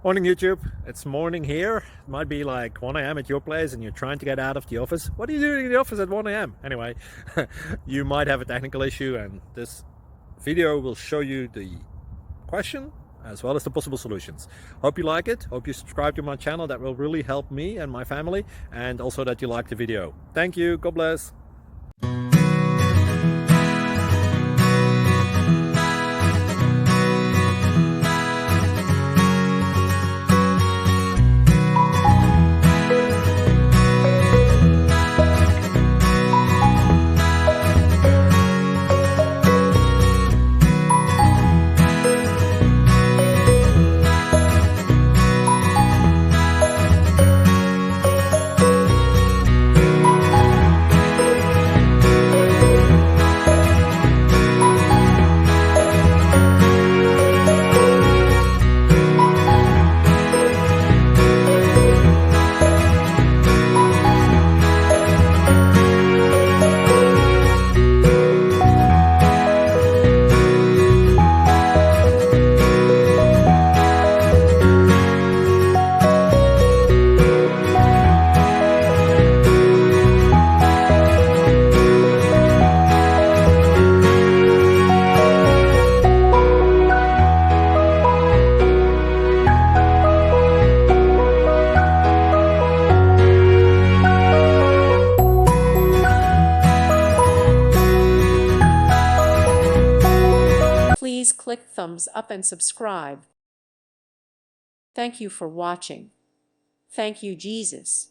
Morning YouTube, it's morning here. It might be like 1 a.m. at your place and you're trying to get out of the office. What are you doing in the office at 1 a.m.? Anyway, you might have a technical issue and this video will show you the question as well as the possible solutions. Hope you like it, hope you subscribe to my channel. That will really help me and my family, and also that you like the video. Thank you, God bless. Please click thumbs up and subscribe. Thank you for watching. Thank you, Jesus.